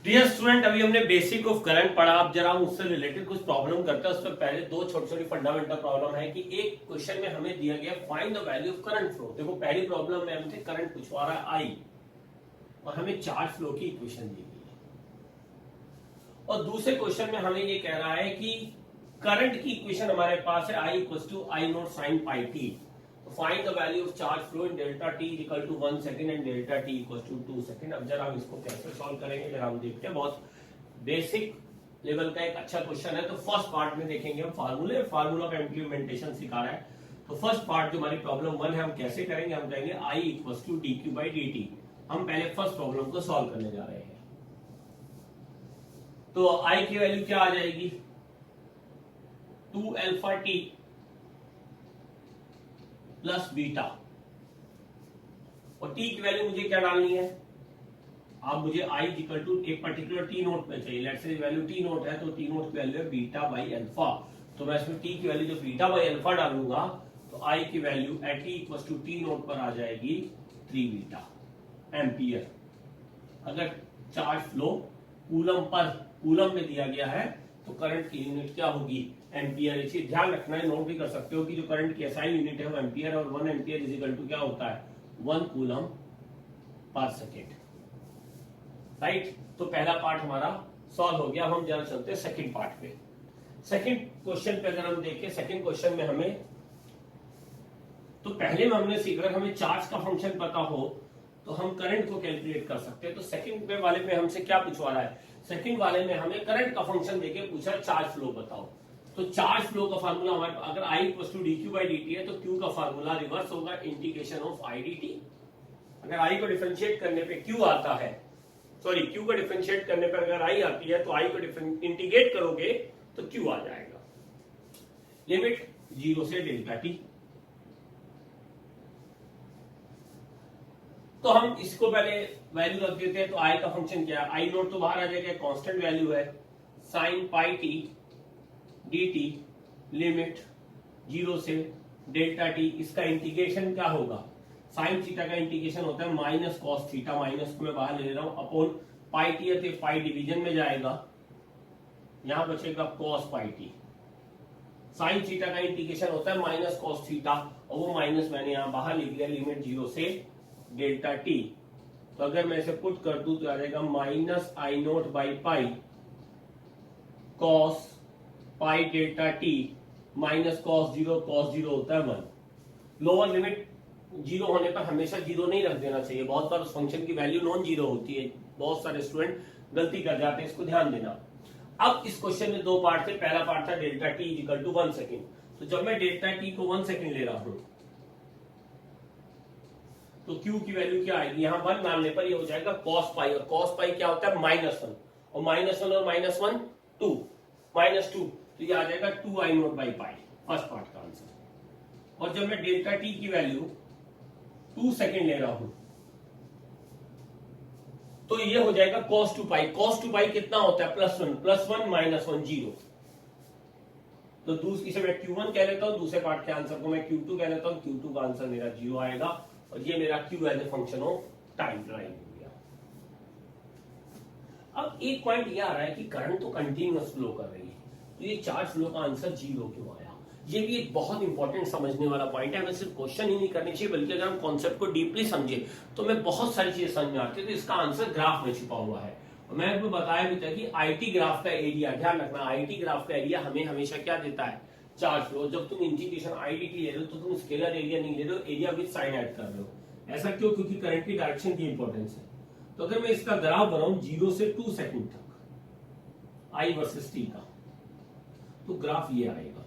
Dear student, अभी हमने basic of current पढ़ा। अब जरा हम उससे रिलेटेड कुछ प्रॉब्लम करते हैं। उससे पहले दो छोटी छोटी फंडामेंटल प्रॉब्लम है कि एक क्वेश्चन में हमें दिया गया find the value of current flow. देखो, पहली प्रॉब्लम में हमसे करंट पूछवा रहा है आई, और हमें चार्ज फ्लो की इक्वेशन दी गई है। और दूसरे क्वेश्चन में हमें ये कह रहा है कि करंट की इक्वेशन हमारे पास है i equal to i naught sine pi t. Find the value of charge flow in delta t equal to 1 second and delta t equal to 2 second. अब जरा हम इसको कैसे सॉल्व करेंगे जरा हम देखते हैं। बहुत बेसिक लेवल का एक अच्छा क्वेश्चन है। तो फर्स्ट पार्ट में देखेंगे हम फार्मूला का इम्प्लीमेंटेशन सिखा रहा है। तो फर्स्ट पार्ट जो हमारी प्रॉब्लम 1 है, हम कैसे करेंगे, हम कहेंगे i equal to d q by d t. हम पहले फर्स्ट प्रॉब्लम को सॉल्व करने जा रहे हैं। तो आई की वैल्यू क्या आ जाएगी, 2 अल्फा टी प्लस बीटा, और टी की वैल्यू मुझे क्या डालनी है। अब मुझे आई इक्वल टू एक पर्टिकुलर टी नोट में चाहिए। Let's say value T note है, तो टी नोट की वैल्यू है बीटा बाई अल्फा। तो मैं इसमें टी की वैल्यू जो बीटा बाई अल्फा डालूंगा, तो आई की value at t equal to t naught पर आ जाएगी 3 बीटा एम्पियर। अगर चार्ज फ्लो कूलम में दिया गया है तो करंट की यूनिट क्या होगी, एम्पियर। इसे ध्यान रखना है, नोट भी कर सकते हो कि जो करंट की एसआई यूनिट है वो एम्पियर, और 1 एम्पियर इज इक्वल टू क्या होता है, 1 कूलम पर सेकेंड। राइट। तो पहला पार्ट हमारा सॉल्व हो गया। अब हम जरा चलते हैं सेकंड पार्ट पे। सेकंड क्वेश्चन पे अगर हम देखें, सेकंड क्वेश्चन में हमें, तो पहले में हमने सीखा अगर हमें चार्ज का फंक्शन पता हो तो हम करंट को कैलकुलेट कर सकते हैं। तो सेकंड वाले में हमसे क्या पूछवा रहा है, सेकंड वाले में हमें करंट का फंक्शन देके पूछा चार्ज फ्लो बताओ। तो चार्ज फ्लो का फार्मूला हमारे, अगर i equal to d q by d t है तो क्यू का फार्मूला रिवर्स होगा, integration of i d t. अगर आई को डिफरेंशिएट करने पे क्यू आता है, सॉरी क्यू को डिफरेंशिएट करने पर अगर आई आती है तो आई को इंटीग्रेट करोगे तो क्यू आ जाएगा। लिमिट 0 से डेल्टा टी। तो हम इसको पहले वैल्यू रख देते हैं। तो आई का फंक्शन क्या है, आई नोट तो बाहर आ जाएगा, कांस्टेंट वैल्यू है, sign pi T D T, limit 0 से डेल्टा टी। इसका इंटीग्रेशन क्या होगा, साइन थीटा का इंटीग्रेशन होता है माइनस कॉस थीटा, माइनस को मैं बाहर ले रहा हूं, अपॉन पाई टी है तो पाई डिवीजन में जाएगा, यहां बचेगा cos pi T. Sine theta का इंटीग्रेशन होता है माइनस कॉस थीटा, और वो माइनस मैंने यहां बाहर लिख दिया, लिमिट 0 से डेल्टा टी। तो अगर मैं इसे पुट कर दूं तो आ जाएगा minus I naught by pi cos pi delta T minus cos 0 होता है 1। लोअर लिमिट 0 होने पर हमेशा 0 नहीं रख देना चाहिए। बहुत बार उस फंक्शन की वैल्यू नॉन 0 होती है, बहुत सारे स्टूडेंट गलती कर जाते हैं, इसको ध्यान देना। अब इस क्वेश्चन में दो पार्ट थे। पहला पार्ट था delta t equal to 1 second. तो जब मैं डेल्टा टी को 1 सेकेंड ले रहा हूं तो Q की वैल्यू क्या आएगी, यहां 1 डालने पर ये हो जाएगा cos पाई, और cos पाई क्या होता है -1, और -1 और -1 2, -2, तो ये आ जाएगा 2 i naught by pi, first part का आंसर। और जब मैं डेल्टा टी की वैल्यू 2 सेकेंड ले रहा हूं तो ये हो जाएगा cos 2 पाई। cos 2 पाई कितना होता है, +1 -1 0। तो दूसरी से मैं Q1 कह लेता हूं, दूसरे पार्ट के आंसर को मैं Q2 कह लेता हूं। Q2 का आंसर मेरा 0 आएगा, और ये मेरा Q as a function of time derive हो गया। अब एक पॉइंट ये आ रहा है कि करंट तो कंटिन्यूअस फ्लो कर रही है, तो ये चार्ज फ्लो का आंसर 0 क्यों आया। ये भी एक बहुत इंपॉर्टेंट समझने वाला पॉइंट है। हमें सिर्फ क्वेश्चन ही नहीं करनी चाहिए, बल्कि अगर हम कॉन्सेप्ट को डीपली समझे तो हमें बहुत सारी चीजें समझ में आती है। तो इसका आंसर ग्राफ में छिपा हुआ है। और मैं आपको बताया भी था कि आईटी ग्राफ का एरिया, ध्यान रखना, आईटी ग्राफ का एरिया हमें हमेशा क्या देता है, चार्ज फ्लो। जब तुम इंटीग्रेशन आईडीटी ले रहे हो तो तुम स्केलर एरिया नहीं ले रहे हो, एरिया विद साइन ऐड कर रहे हो। ऐसा क्यों, क्योंकि करंट की डायरेक्शन की इंपॉर्टेंस है। तो अगर मैं इसका ग्राफ बनाऊं 0 से 2 सेकंड तक, आई वर्सेस टी का, तो ग्राफ ये आएगा।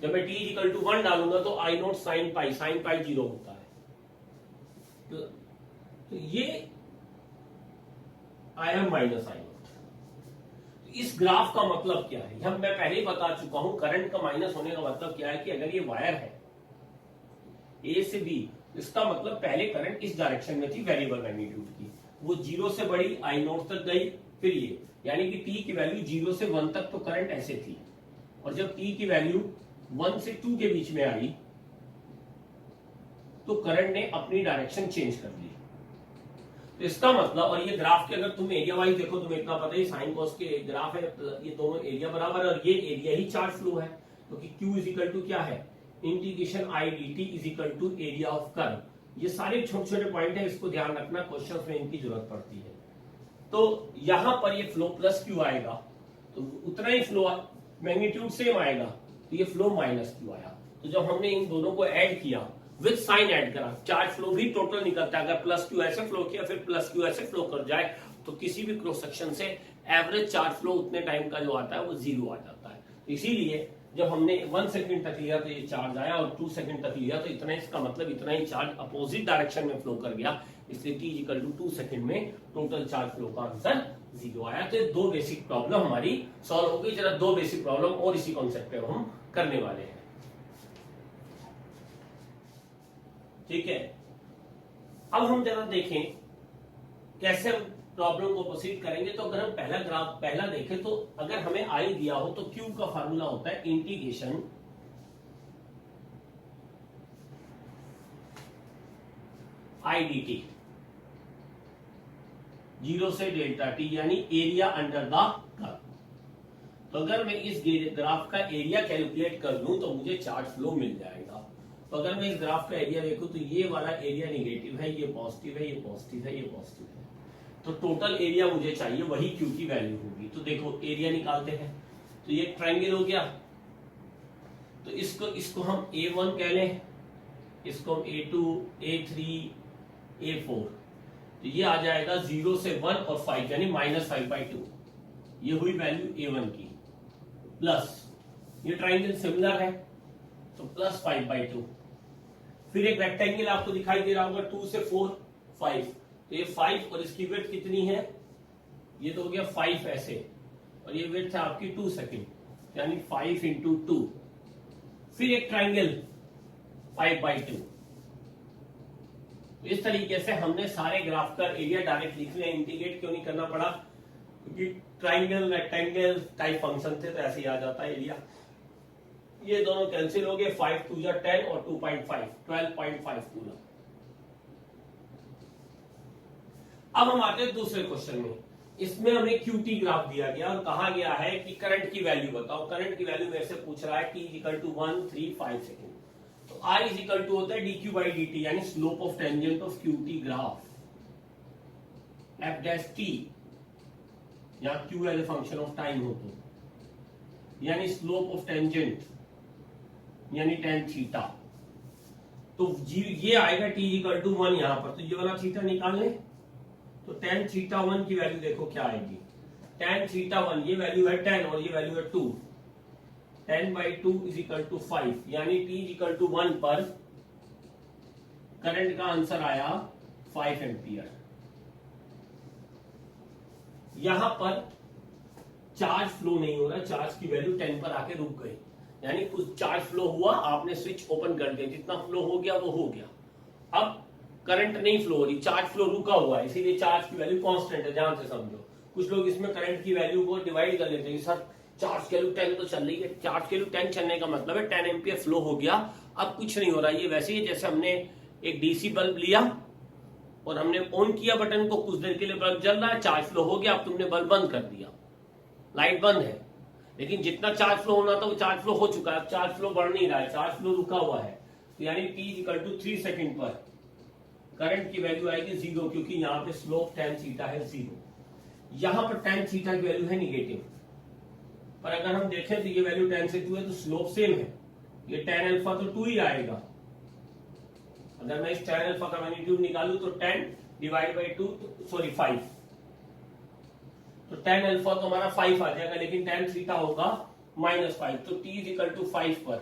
जब मैं टी इक्वल टू 1 डालूंगा तो आई नोट साइन पाई 0 होता है। तो ये आया माइनस आई नोट। इस ग्राफ का मतलब क्या है, हम मैं पहले ही बता चुका हूं, करंट का माइनस होने का मतलब क्या है कि अगर ये वायर है ए से बी, इसका मतलब पहले करंट इस डायरेक्शन में थी वेरिएबल मैग्नीट्यूड की, वो 0 से बड़ी आई नोट तक गई, फिर ये, यानी कि टी की वैल्यू 0 से 1 तक तो करंट ऐसे थी, और जब टी की वैल्यू 1 से 2 के बीच में आई तो करंट ने अपनी डायरेक्शन चेंज कर दी। तो इसका मतलब, और ये ग्राफ के अगर तुम एरिया वाइज देखो, तुम्हें इतना पता ही साइन कॉस के ग्राफ है, ये दोनों एरिया बराबर है और ये एरिया ही चार्ज फ्लो है, क्योंकि Q इज इक्वल टू क्या है, integration i d t is equal to area of curve. ये सारे छोटे छोटे पॉइंट है, इसको ध्यान रखना, क्वेश्चन में इनकी जरूरत पड़ती है। तो यहां पर ये फ्लो प्लस क्यू आएगा, तो उतना ही फ्लो मैग्नीट्यूड सेम आएगा, तो ये फ्लो माइनस क्यू आया। तो जब हमने इन दोनों को ऐड किया, विद साइन ऐड करा, चार्ज फ्लो भी टोटल निकलता है। अगर प्लस क्यू ऐसे फ्लो किया फिर प्लस क्यू ऐसे फ्लो कर जाए, तो किसी भी क्रॉस सेक्शन से एवरेज चार्ज फ्लो उतने टाइम का जो आता है वो 0 आ जाता है। इसीलिए जब हमने 1 सेकंड तक लिया तो ये चार्ज आया, और 2 सेकंड तक लिया तो इतना, इसका मतलब इतना ही चार्ज अपोजिट डायरेक्शन में फ्लो कर गया, इसलिए t इक्वल टू 2 सेकंड में टोटल चार्ज फ्लो का आंसर 0 आया। तो 2 बेसिक प्रॉब्लम हमारी सॉल्व हो गई। जरा 2 बेसिक प्रॉब्लम और इसी कॉन्सेप्ट पे हम करने वाले हैं, ठीक है। अब हम जरा देखें कैसे हम प्रॉब्लम को प्रोसीड करेंगे। तो अगर हम पहला देखें, तो अगर हमें आई दिया हो तो क्यू का फार्मूला होता है इंटीग्रेशन आई डी टी, 0 से डेल्टा टी, यानी एरिया अंडर द कर्व। तो अगर मैं इस ग्राफ का एरिया कैलकुलेट कर लूं तो मुझे चार्ज फ्लो मिल जाएगा। तो अगर मैं इस ग्राफ का एरिया देखूं तो ये वाला एरिया नेगेटिव है, ये पॉजिटिव है, ये पॉजिटिव है, ये पॉजिटिव है, तो टोटल एरिया मुझे चाहिए वही क्यू की वैल्यू होगी। तो देखो एरिया निकालते हैं, तो ये ट्रायंगल हो गया, तो इसको हम A1 कह लें, इसको हम A2, A3, A4, तो ये आ जाएगा 0 से 1 और 5 यानी -5/2, ये हुई वैल्यू A1 की, प्लस ये ट्रायंगल सिमिलर है तो +5/2। फिर एक रेक्टेंगल आपको दिखाई दे रहा होगा 2 से 4, 5, तो ये 5 और इसकी विड्थ कितनी है, ये तो हो गया 5 ऐसे, और ये विड्थ है आपकी 2 सेकंड, यानी 5 × 2। फिर एक ट्रायंगल 5/2। इस तरीके से हमने सारे ग्राफ का एरिया डायरेक्ट लिख लिया, इंटीग्रेट क्यों नहीं करना पड़ा, क्योंकि ट्रायंगल रेक्टेंगल टाइप फंक्शन थे तो ऐसे ही आ जाता है एरिया। ये दोनों कैंसिल हो गए, 5 2 10 और 2.5 12.5 कूलम। अब हम आते हैं दूसरे क्वेश्चन में। इसमें हमें QT ग्राफ दिया गया और कहा गया है कि करंट की वैल्यू बताओ। करंट की वैल्यू मेरे से पूछ रहा है t = 1 3 5 सेकेंड। तो I = होता है dq/dt, यानी slope of tangent of QT graph, f' या q as a function of time हो तो, यानी स्लोप ऑफ टेंजेंट यानी tan थीटा। तो ये आएगा t = 1 यहां पर, तो ये वाला थीटा निकाल लें, तो tan θ1 की वैल्यू देखो क्या आएगी। tan θ1 ये वैल्यू है 10 और ये वैल्यू है 2, 10/2 = 5, यानी t = 1 पर करंट का आंसर आया 5 एम्पियर। यहां पर चार्ज फ्लो नहीं हो रहा, चार्ज की वैल्यू 10 पर आके रुक गई, यानी कुछ चार्ज फ्लो हुआ, आपने स्विच ओपन कर दिया, जितना फ्लो हो गया वो हो गया। अब करंट नहीं फ्लो हो रही, चार्ज फ्लो रुका हुआ है, इसीलिए चार्ज की वैल्यू कांस्टेंट है, ध्यान से समझो। कुछ लोग इसमें करंट की वैल्यू को डिवाइड कर लेते हैं, सर चार्ज की वैल्यू 10 तो चल रही है, चार्ज की वैल्यू 10 चलने का मतलब है 10 एम्पियर फ्लो हो गया, अब कुछ नहीं हो रहा। ये वैसे ही जैसे हमने एक डीसी बल्ब लिया और हमने ऑन किया बटन को, कुछ देर के लिए बल्ब जल रहा है, चार्ज फ्लो हो गया, अब तुमने बल्ब बंद कर दिया, लाइट बंद है, लेकिन जितना चार्ज फ्लो होना था वो चार्ज फ्लो हो चुका है, चार्ज फ्लो बढ़ नहीं रहा है, चार्ज फ्लो रुका हुआ है। तो यानी t = 3 सेकंड पर करंट की वैल्यू आएगी 0, क्योंकि यहाँ पे स्लोप tan थीटा है 0, यहां पर tan थीटा की वैल्यू है नेगेटिव। पर अगर हम देखें तो ये वैल्यू tan से 2 है तो स्लोप सेम है, ये tan अल्फा तो 2 ही आएगा। अगर मैं इस tan अल्फा का मैग्नीट्यूड निकालूं तो 10 / 2 सॉरी 5, तो tan अल्फा तो हमारा 5 आ जाएगा, लेकिन tan थीटा होगा -5, तो t = 5 पर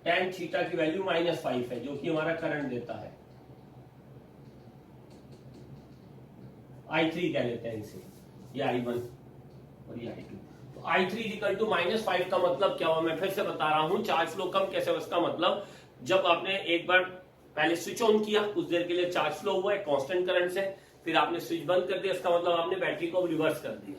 tan थीटा की वैल्यू -5 है, जो कि हमारा करंट देता है। I3 कह लेते हैं इसे, ये I1 और ये I2। तो I3 = -5 का मतलब क्या हुआ, मैं फिर से बता रहा हूं, चार्ज फ्लो कम कैसे, उसका मतलब जब आपने एक बार पहले स्विच ऑन किया, कुछ देर के लिए चार्ज फ्लो हुआ है कांस्टेंट करंट से, फिर आपने स्विच बंद कर दिया, इसका मतलब आपने बैटरी को रिवर्स कर दिया,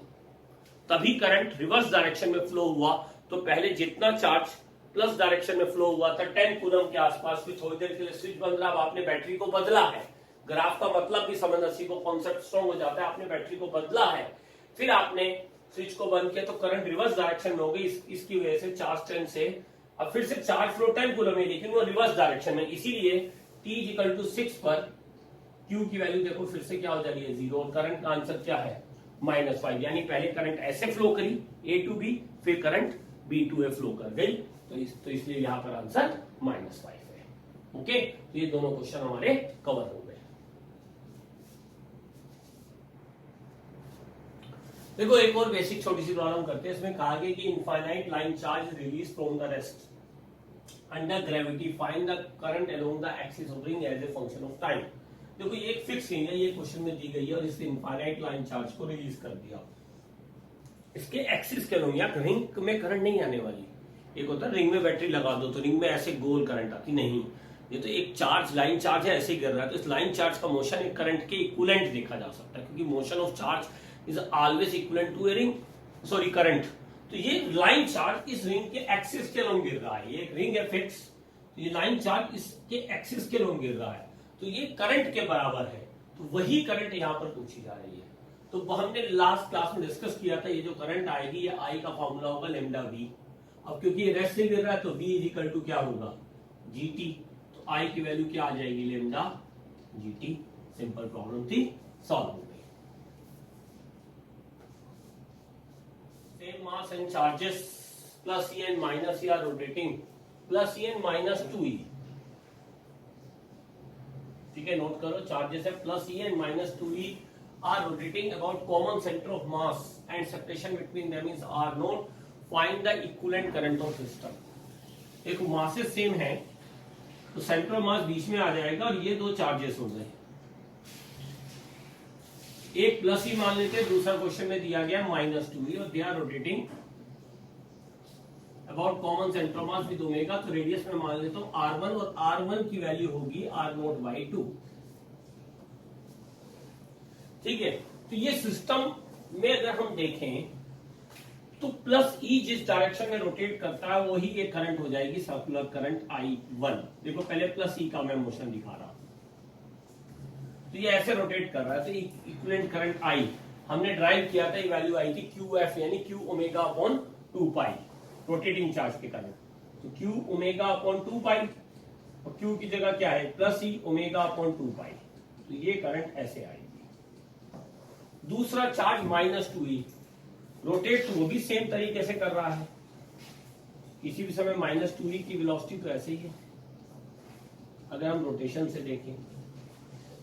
तभी करंट रिवर्स डायरेक्शन में फ्लो हुआ। तो पहले जितना चार्ज प्लस डायरेक्शन में फ्लो हुआ था 10 कूलम के आसपास, फिर थोड़ी देर के लिए स्विच बंद रहा, अब आपने बैटरी को बदला है, ग्राफ का मतलब भी समझना सीखो, कॉन्सेप्ट स्ट्रॉन्ग हो जाता है। आपने बैटरी को बदला है, फिर आपने स्विच को बंद किया तो करंट रिवर्स डायरेक्शन में हो गई, इसकी वजह से चार्ज स्ट्रेंथ से अब फिर से चार्ज फ्लो 10 कूलम है, लेकिन वो रिवर्स डायरेक्शन में, इसीलिए T = 6 पर Q की वैल्यू देखो फिर से क्या हो जा रही है 0, और करंट का आंसर क्या है -5, यानी पहले करंट ऐसे फ्लो करी A to B, फिर current B to A flow कर गई, तो इसलिए यहां पर आंसर -5 है। ओके, तो ये दोनों क्वेश्चन हमारे कवर हो गए। देखो एक और बेसिक छोटी सी प्रॉब्लम करते हैं। इसमें कहा गया कि infinite line charge release from the rest under gravity, find the current along the axis of ring as a function of time. देखो ये एक फिक्स रिंग है, ये क्वेश्चन में दी गई है, और इसने इनफाइनाइट लाइन चार्ज को रिलीज कर दिया। इसके एक्सिस के अलोंग, या रिंग में करंट नहीं आने वाली। एक होता है रिंग में बैटरी लगा दो तो रिंग में ऐसे गोल करंट आती, नहीं, ये तो एक चार्ज लाइन चार्ज है, ऐसे ही गिर रहा है, तो इस लाइन चार्ज का मोशन एक करंट के इक्विवेलेंट देखा जा सकता है, क्योंकि motion of charge is always equivalent to a ring, sorry current. तो ये लाइन चार्ज इस रिंग के एक्सिस के अलोंग गिर रहा है, ये एक रिंग है फिक्स, तो ये लाइन चार्ज इसके एक्सिस के अलोंग गिर रहा है, तो ये करंट के बराबर है, तो वही करंट यहाँ पर पूछी जा रही है। तो हमने लास्ट क्लास में डिस्कस किया था, ये जो करंट आएगी ये आई का फॉर्मूला होगा लैम्डा वी। अब क्योंकि ये रेस्ट से गिर रहा है तो V = क्या होगा GT, तो आई की वैल्यू क्या आ जाएगी लैम्डा GT। सिंपल प्रॉब्लम थी, सॉल्व हो गई। Same mass and charges plus E and minus E are rotating plus E and -2E। ठीक है, नोट करो, चार्जेस है plus E and -2E are rotating about common centre of mass and separation between them is R naught, find the equivalent current of system. एक masses same है तो centre of मास बीच में आ जाएगा, और ये दो चार्जेस हो गए, एक प्लस ही मान लेते हैं, दूसरा क्वेश्चन में दिया गया -2E, और they are rotating about common centre of mass with omega, तो रेडियस में मान लेता हूं R1, और R1 की वैल्यू होगी R0/2। ठीक है, तो ये सिस्टम में अगर हम देखें तो प्लस E जिस डायरेक्शन में रोटेट करता है वही एक करंट हो जाएगी, सर्कुलर करंट I1। देखो पहले प्लस E का मैं मोशन दिखा रहा हूं, तो ये ऐसे रोटेट कर रहा है, तो इक्विवेलेंट करंट I हमने ड्राइव किया था, ये वैल्यू आई थी QF यानी Q⍵/2π, रोटेटिंग चार्ज के करंट, तो Q⍵/2π, और Q की जगह क्या है प्लस E ⍵/2π, तो ये करंट ऐसे आएगी। दूसरा चार्ज -2E रोटेट, वो भी सेम तरीके से कर रहा है, किसी भी समय -2E की वेलोसिटी तो ऐसे ही है अगर हम रोटेशन से देखें।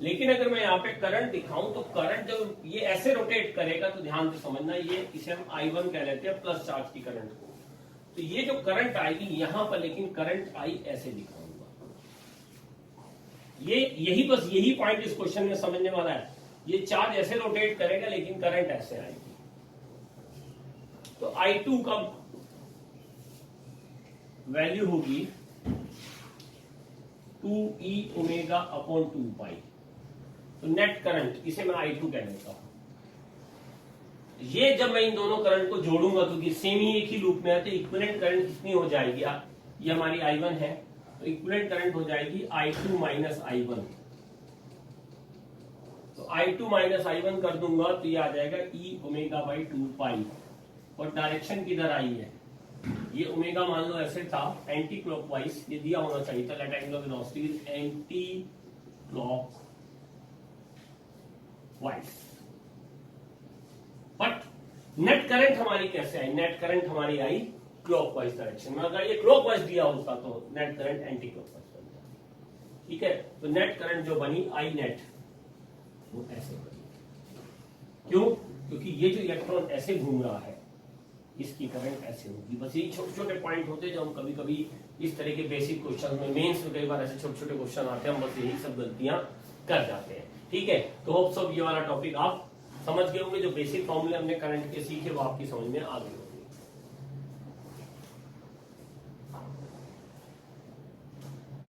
लेकिन अगर मैं यहाँ पे करंट दिखाऊं तो करंट जब ये ऐसे रोटेट करेगा तो ध्यान से समझना, ये इसे हम I1 कह लेते हैं प्लस चार्ज की करंट को, तो ये जो करंट आएगी यहां पर, लेकिन करंट I ऐसे दिखाऊंगा। ये यही पॉइंट इस क्वेश्चन में समझने वाला है, ये चार्ज ऐसे रोटेट करेगा लेकिन करंट ऐसे आएगी। तो I2 का वैल्यू होगी 2E⍵/2π, तो नेट करंट इसे मैं I2 कह देता हूं। ये जब मैं इन दोनों करंट को जोड़ूंगा, क्योंकि सेम ही एक ही लूप में है, तो इक्विवेलेंट करंट कितनी हो जाएगी, ये हमारी I1 है, तो इक्विवेलेंट करंट हो जाएगी I2 - I1। तो I2 - I1 कर दूंगा तो ये आ जाएगा E⍵/2π, और डायरेक्शन किधर आई है, ये ओमेगा मान लो ऐसे था एंटी क्लॉकवाइज, ये दिया होना चाहिए था, let angular velocity is anti clockwise, but net current हमारी कैसे आई, नेट करंट हमारी आई क्लॉकवाइज डायरेक्शन में। अगर ये क्लॉकवाइज दिया होता तो नेट करंट एंटी क्लॉकवाइज बन जाता। ठीक है, तो नेट करंट जो बनी आई नेट, वो ऐसे बनी, क्यों, क्योंकि ये जो इलेक्ट्रॉन ऐसे घूम रहा है इसकी करंट ऐसे होगी। बस यही छोटे छोटे पॉइंट होते हैं जो हम कभी कभी इस तरह के बेसिक क्वेश्चन में, मेंस में कई बार ऐसे छोटे छोटे क्वेश्चन आते हैं, हम बस यही सब गलतियां कर जाते हैं। ठीक है, तो होप सब ये वाला टॉपिक आप समझ गए होंगे, जो बेसिक फॉर्मूले हमने करंट के सीखे वो आपकी समझ में आ गए होंगे।